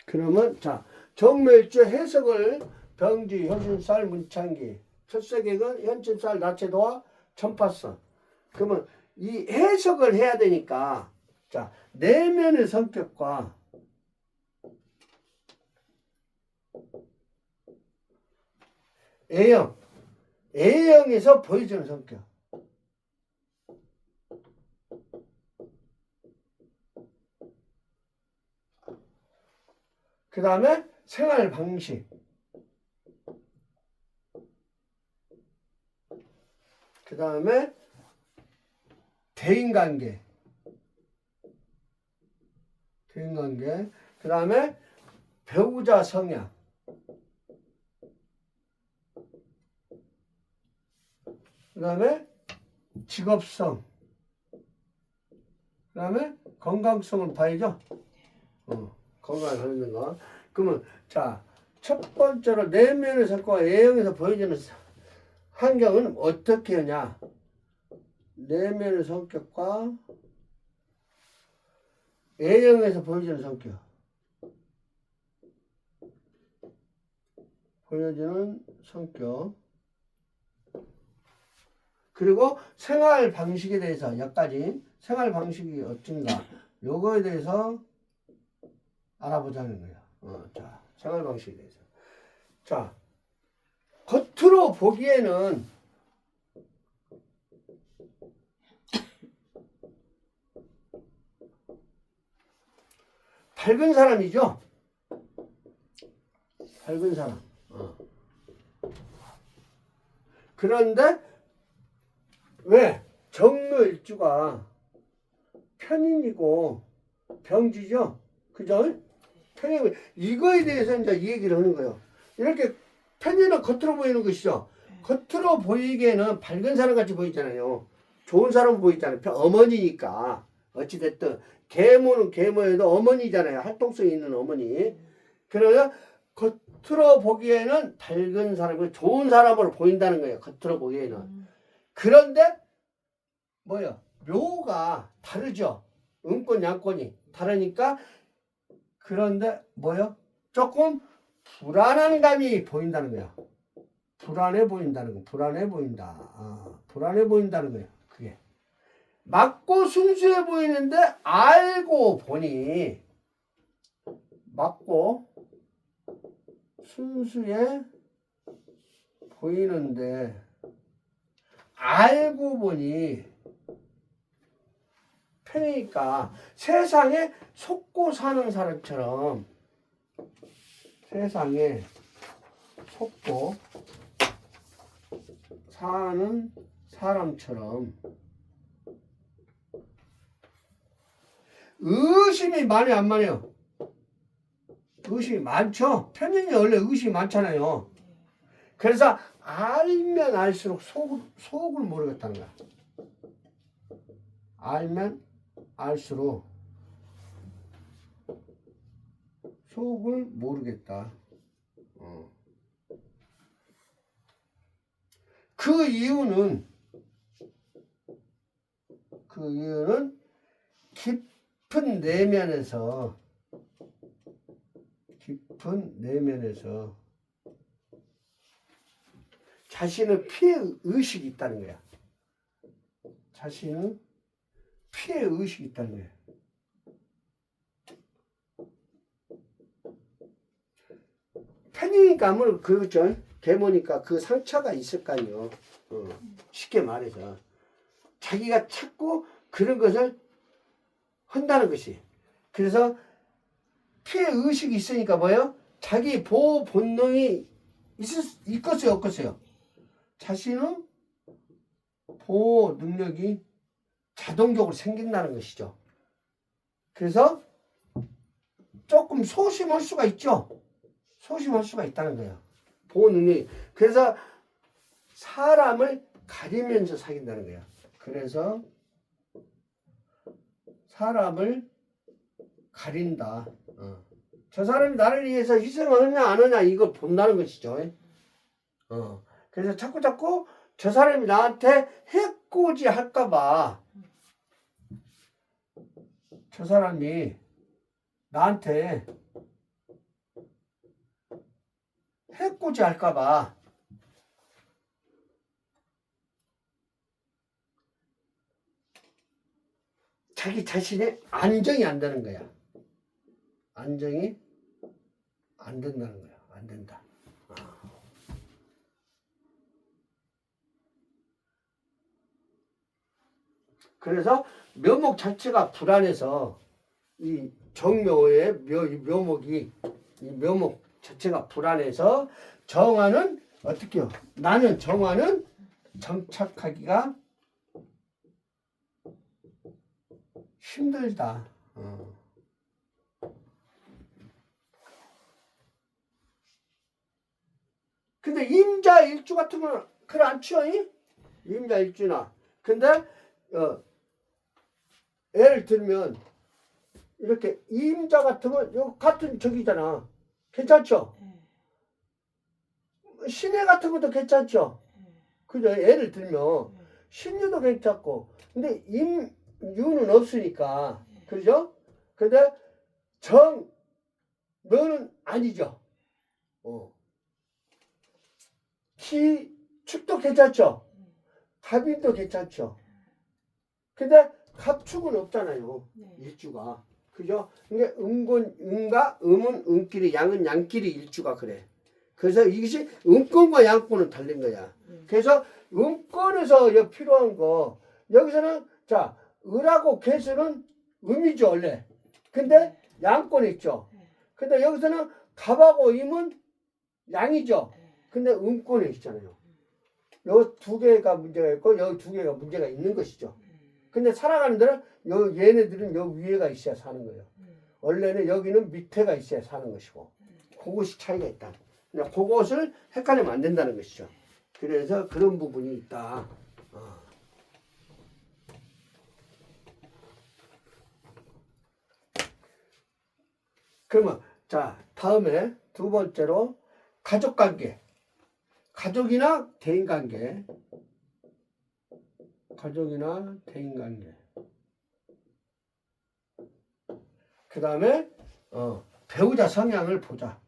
그러면 자 정묘일주 해석을 병지, 효신살, 문창기, 첫세객은 현침살, 나체도와 천파선. 그러면 이 해석을 해야 되니까 자 내면의 성격과 A형에서 보여주는 성격. 그 다음에 생활 방식. 그 다음에 대인관계. 그 다음에 배우자 성향. 그 다음에 직업성. 그 다음에 건강성을 봐야죠. 건강을 하는 거. 그러면 자 첫 번째로 내면의 성격과 A형에서 보여지는 환경은 어떻게 하냐. 내면의 성격과 A형에서 보여지는 성격. 보여지는 성격. 그리고 생활 방식에 대해서 여기까지 생활 방식이 어쩐가 요거에 대해서 알아보자는 거예요. 자, 생활 방식에 대해서. 자, 겉으로 보기에는 밝은 사람이죠. 밝은 사람. 그런데 왜? 정묘일주가 편인이고 병지죠. 그죠? 편인 이거에 대해서 이제 얘기를 하는 거예요. 이렇게 편인은 겉으로 보이는 것이죠. 겉으로 보이기에는 밝은 사람 같이 보이잖아요. 좋은 사람 보이잖아요. 어머니니까 어찌됐든 계모는 계모에도 어머니잖아요. 활동성이 있는 어머니. 그러면 겉으로 보기에는 밝은 사람이 좋은 사람으로 보인다는 거예요. 겉으로 보기에는. 그런데 뭐요? 묘가 다르죠. 음권 양권이 다르니까 그런데 뭐요? 조금 불안한 감이 보인다는 거야. 불안해 보인다는 거. 불안해 보인다. 불안해 보인다는 거예요. 그게 맞고 순수해 보이는데 알고 보니 맞고 순수해 보이는데 알고 보니 편이니까 세상에 속고 사는 사람처럼 세상에 속고 사는 사람처럼 의심이 많이 안 많아요. 의심이 많죠. 편인이 원래 의심이 많잖아요. 그래서 알면 알수록 속을 모르겠다는 거야. 알면 알수록 속을 모르겠다. 그 이유는 깊은 내면에서 자신의 피해 의식이 있다는 거야. 자신은 피해 의식이 있다는 거야. 편이니까 아무래도 그렇죠. 계모니까 그 상처가 있을 거 아니에요. 쉽게 말해서 자기가 찾고 그런 것을 한다는 것이. 그래서 피해 의식이 있으니까 뭐예요? 자기 보호 본능이 있겠어요, 없겠어요? 자신의 보호 능력이 자동적으로 생긴다는 것이죠. 그래서 조금 소심할 수가 있죠. 소심할 수가 있다는 거예요. 보호 능력이. 그래서 사람을 가리면서 사귄다는 거예요. 그래서 사람을 가린다. 저 사람이 나를 위해서 희생을 하냐 안 하냐 이걸 본다는 것이죠. 그래서 자꾸 저 사람이 나한테 해코지 할까봐 저 사람이 나한테 해코지 할까봐 자기 자신의 안정이 안 되는 거야. 안정이 안 된다는 거야. 안 된다. 그래서 묘목 자체가 불안해서 이 정묘의 묘목이 이 묘목 자체가 불안해서 정화는 어떻게요? 나는 정화는 정착하기가 힘들다. 근데 임자 일주 같은 거는 그래 않죠? 임자 일주나. 근데 예를 들면 이렇게 임자 같으면 요 같은 저기잖아. 괜찮죠? 신해 같은 것도 괜찮죠? 그죠? 예를 들면 신유도 괜찮고 근데 임유는 없으니까 그죠? 근데 정묘는 아니죠. 기축도 괜찮죠? 갑인도 괜찮죠? 근데 갑축은 없잖아요. 일주가. 그죠? 그러니까 음과 음은 음끼리, 양은 양끼리 일주가 그래. 그래서 이것이 음권과 양권은 다른 거야. 그래서 음권에서 필요한 거, 여기서는, 자, 을하고 개수는 음이죠, 원래. 근데 양권 있죠. 근데 여기서는 갑하고 임은 양이죠. 근데 음권에 있잖아요. 요 두 개가 문제가 있고, 여기 두 개가 문제가 있는 것이죠. 근데 살아가는 데는 얘네들은 요 위에가 있어야 사는 거예요. 원래는 여기는 밑에가 있어야 사는 것이고 그것이 차이가 있다. 그것을 헷갈리면 안 된다는 것이죠. 그래서 그런 부분이 있다. 그러면 자 다음에 두 번째로 가족관계. 가족이나 대인관계. 가족이나 대인관계. 그 다음에 배우자 성향을 보자.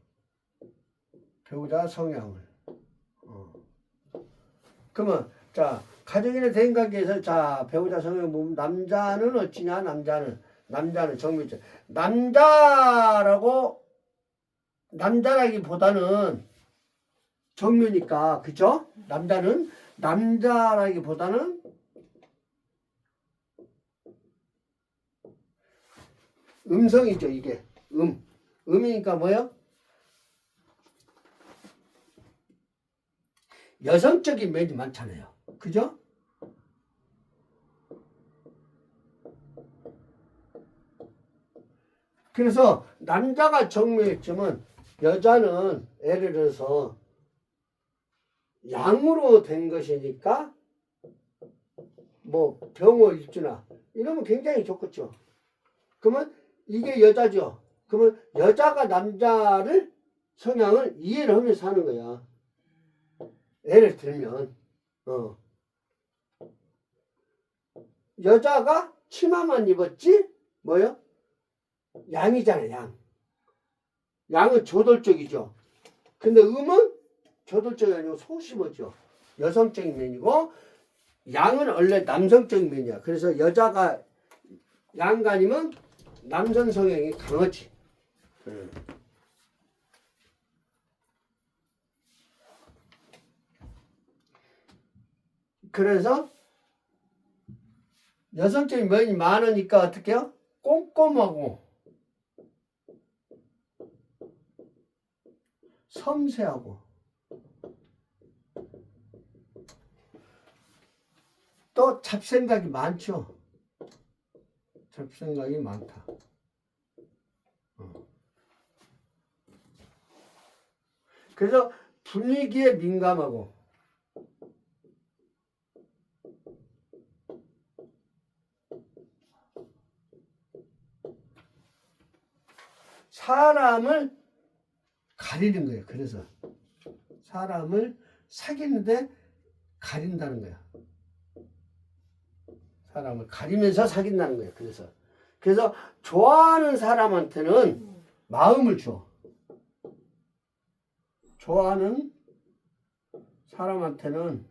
배우자 성향을. 그러면 자 가족이나 대인관계에서 자 배우자 성향을 보면 남자는 어찌냐? 남자는 정묘죠. 남자라기보다는 정묘니까 그죠? 남자라기보다는 음성이죠. 이게 음이니까 뭐예요? 여성적인 면이 많잖아요. 그죠? 그래서 남자가 정묘했지만 여자는 예를 들어서 양으로 된 것이니까 뭐 병호일주나 이러면 굉장히 좋겠죠. 그러면 이게 여자죠. 그러면 여자가 남자를 성향을 이해를 하면서 하는 거야. 예를 들면 여자가 치마만 입었지 뭐요? 양이잖아. 양은 조돌적이죠. 근데 음은 조돌적이 아니고 소심하죠. 여성적인 면이고 양은 원래 남성적인 면이야. 그래서 여자가 양간이면 남성 성향이 강하지. 그래서 여성적인 면이 많으니까 어떻게 해요? 꼼꼼하고 섬세하고 또 잡생각이 많죠. 잡생각이 많다. 그래서 분위기에 민감하고 사람을 가리는 거예요. 그래서 사람을 사귀는데 가린다는 거야. 사람을 가리면서 사귄다는 거예요. 그래서 좋아하는 사람한테는 마음을 줘. 좋아하는 사람한테는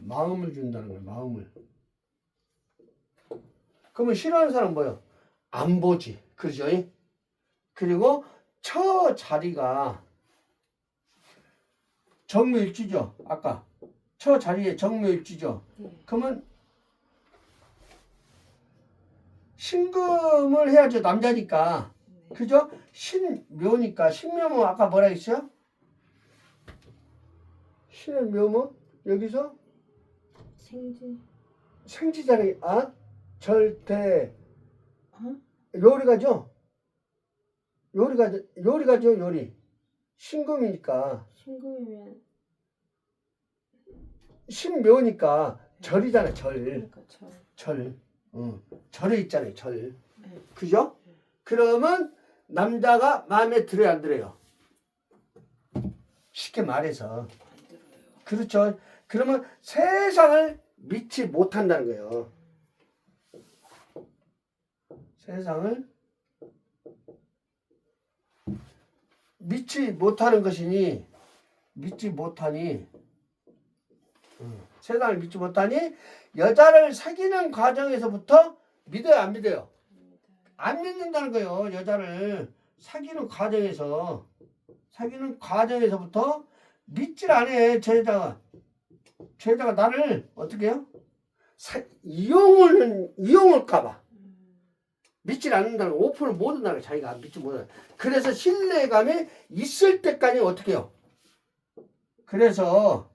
마음을 준다는 거예요. 마음을. 그러면 싫어하는 사람은 뭐예요? 안 보지. 그죠? 그리고 처 자리가 정묘일주죠. 아까 처 자리에 정묘일주죠. 그러면 신금을 해야죠. 남자니까. 그죠? 신묘니까. 신묘면 아까 뭐라 했어요? 신의 묘면 여기서 생지잖아요. 아? 절대 요리가죠. 요리가죠. 요리. 신금이니까. 신금이면 신묘니까 절이잖아. 절. 그러니까 절. 절에 있잖아요. 절. 네. 그죠? 그러면 남자가 마음에 들어요, 안 들어요? 쉽게 말해서. 안 들어요. 그렇죠. 그러면 세상을 믿지 못한다는 거예요. 세상을 믿지 못하는 것이니, 세상을 믿지 못하니 여자를 사귀는 과정에서부터 믿어요, 안 믿어요? 안 믿는다는 거예요. 여자를 사귀는 과정에서부터 믿질 않아. 저 여자가 나를 어떻게 해요? 이용할까봐 믿질 않는다는 거. 오픈을 못 한다는 거. 자기가 믿지 못한다. 그래서 신뢰감이 있을 때까지 어떻게 해요? 그래서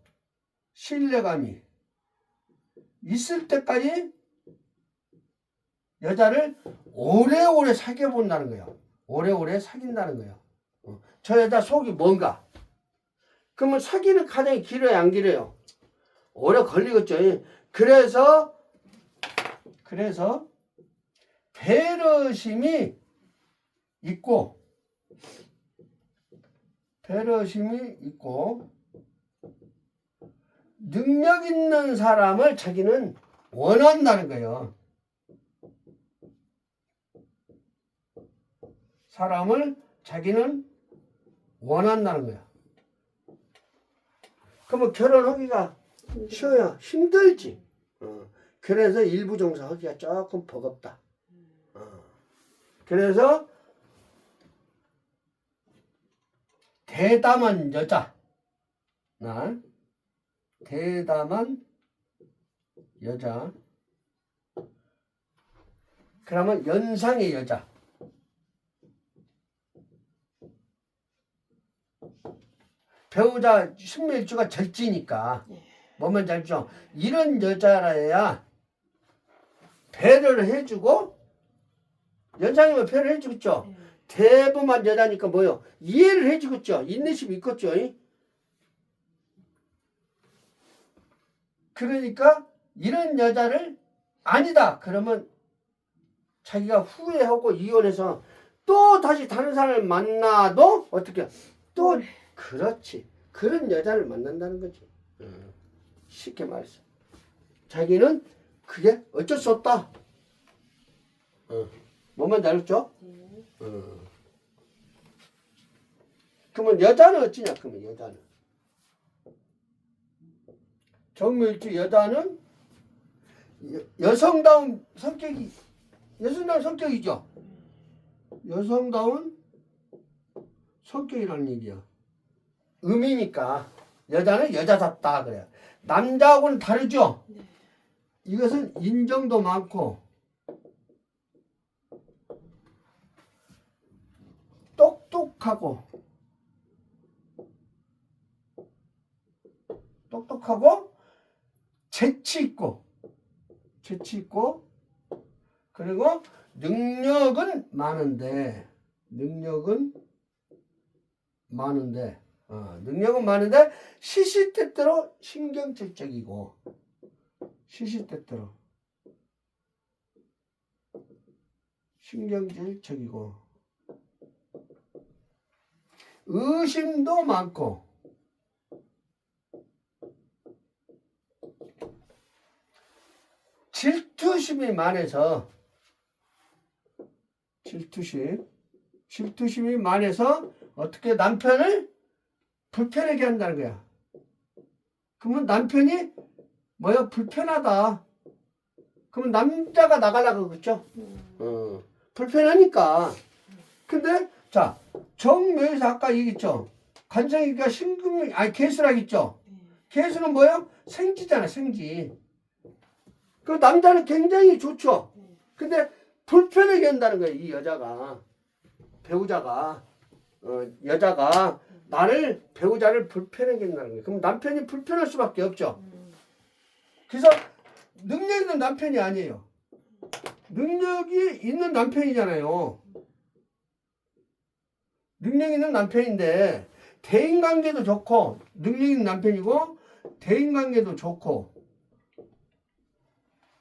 신뢰감이 있을 때까지 여자를 오래오래 사귀어 본다는 거예요. 오래오래 사귄다는 거예요. 저 여자 속이 뭔가. 그러면 사귀는 과정이 길어요, 안 길어요? 오래 걸리겠죠. 그래서 배려심이 있고 능력 있는 사람을 자기는 원한다는 거예요. 사람을 자기는 원한다는 거야. 그러면 결혼하기가 쉬워요? 힘들지. 그래서 일부 종사하기가 조금 버겁다. 그래서 대담한 여자, 그러면 연상의 여자, 배우자 신묘일주가 절지니까 뭐만 잘죠. 이런 여자라야 배려를 해주고, 연상이면 배려를 해주겠죠. 대범한 여자니까 뭐요? 이해를 해주겠죠. 인내심이 있겠죠. 그러니까 이런 여자를 아니다 그러면 자기가 후회하고 이혼해서 또 다시 다른 사람을 만나도 어떻게 또 그렇지. 그런 여자를 만난다는 거지. 쉽게 말해서 자기는 그게 어쩔 수 없다. 뭐만 알았죠? 그러면 여자는 어찌냐? 그러면 여자는 정묘일주 여자는 여성다운 성격이죠. 여성다운 성격이라는 얘기야. 음이니까 여자는 여자답다 그래요. 남자하고는 다르죠. 이것은 인정도 많고 똑똑하고 재치 있고 그리고 능력은 많은데 시시때때로 신경질적이고 의심도 많고 질투심이 많아서 어떻게 남편을 불편하게 한다는 거야. 그러면 남편이 뭐야? 불편하다. 그러면 남자가 나가려고 그랬죠? 불편하니까. 근데 자, 정묘에서 아까 얘기했죠? 관성이가 신금, 아니 개수라고 했죠? 개수는 뭐야? 생지잖아, 생지. 그 남자는 굉장히 좋죠? 근데 불편하게 한다는 거예요, 이 여자가. 배우자가. 여자가 배우자를 불편하게 한다는 거예요. 그럼 남편이 불편할 수밖에 없죠? 그래서 능력 있는 남편이 아니에요. 능력이 있는 남편이잖아요. 능력 있는 남편인데 대인관계도 좋고 능력 있는 남편이고 대인관계도 좋고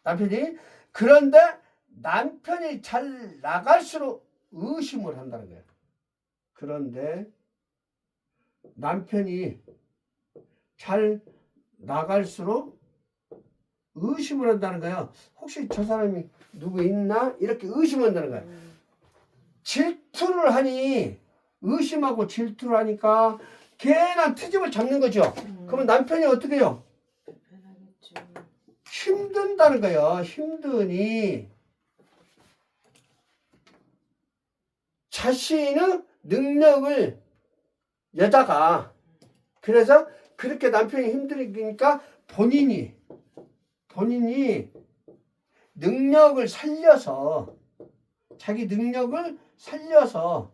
남편이 그런데 남편이 잘 나갈수록 의심을 한다는 거예요. 그런데 남편이 잘 나갈수록 의심을 한다는 거예요. 혹시 저 사람이 누구 있나? 이렇게 의심한다는 거예요. 질투를 하니 의심하고 질투를 하니까 괜한 트집을 잡는 거죠. 그러면 남편이 어떻게 해요? 힘든다는 거예요. 힘드니 자신의 능력을 여자가 그래서 그렇게 남편이 힘드니까 본인이 능력을 살려서 자기 능력을 살려서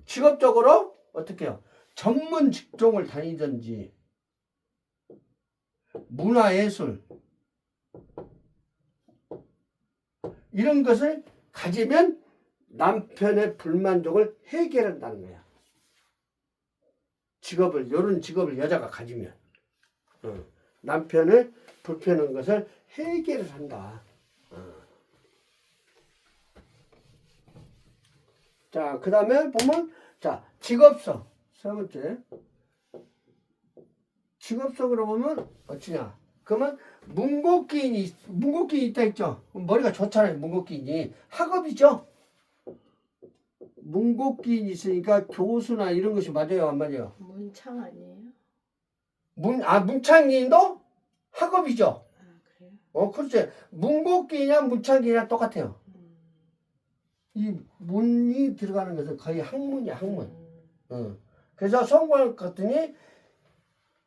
직업적으로 어떻게 해요? 전문 직종을 다니든지 문화예술 이런 것을 가지면 남편의 불만족을 해결한다는 거야. 이런 직업을 여자가 가지면 남편의 불편한 것을 해결을 한다. 자, 그 다음에 보면 자, 직업성 세 번째 직업성으로 보면 어찌냐? 그러면 문곡기인이 있다 했죠. 머리가 좋잖아요. 문곡기인이 학업이죠. 문곡기인이 있으니까 교수나 이런 것이 맞아요, 안 맞아요? 문창 아니에요? 문창기인도 학업이죠. 아, 그래요? 그렇지. 문곡기인이랑 문창기인이랑 똑같아요. 이 문이 들어가는 것은 거의 학문이야, 학문. 그래서 성공할 것 같더니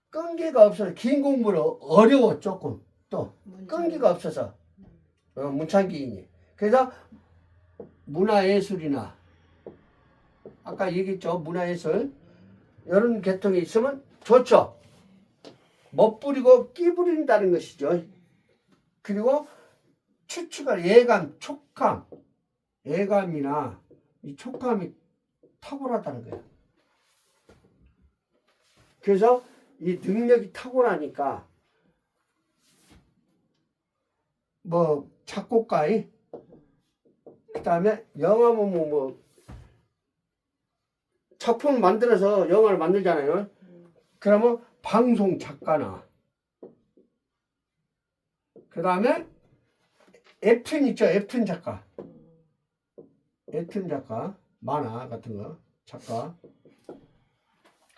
끈기가 없어서 긴 공부를 어려워 조금 또 끈기가 없어서 문창기인이. 그래서 문화예술이나 아까 얘기했죠, 문화예술 이런 계통이 있으면 좋죠. 멋부리고 끼부린다는 것이죠. 그리고 추추가 예감, 촉감, 예감이나 이 촉감이 탁월하다는 거예요. 그래서 이 능력이 탁월하니까 뭐 작곡가의 그 다음에 영화 뭐 작품을 만들어서 영화를 만들잖아요. 그러면 방송 작가나 그 다음에 웹툰 있죠. 웹툰 작가 만화 같은 거 작가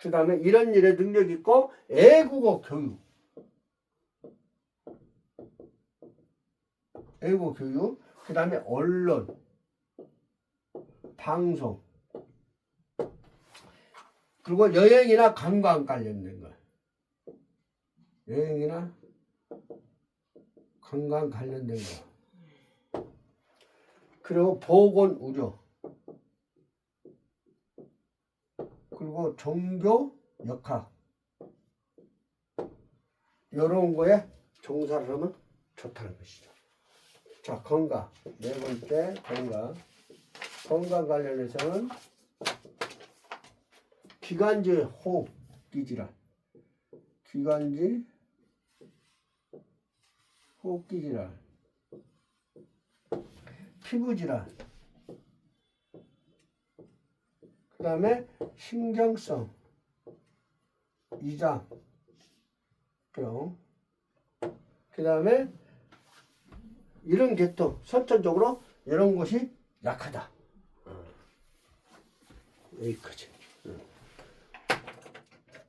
그 다음에 이런 일에 능력 있고 애국어 교육 그 다음에 언론 방송 그리고 여행이나 관광 관련된 거 여행이나 관광 관련된 거 그리고 보건 의료 그리고 종교 역학 이런 거에 종사를 하면 좋다는 것이죠. 자, 건강 네 번째 건강 관련해서는 기관지 호흡기 질환 호흡기 질환 피부 질환 그 다음에 신경성 이장병 그 다음에 이런 계통 선천적으로 이런 것이 약하다. 여기까지.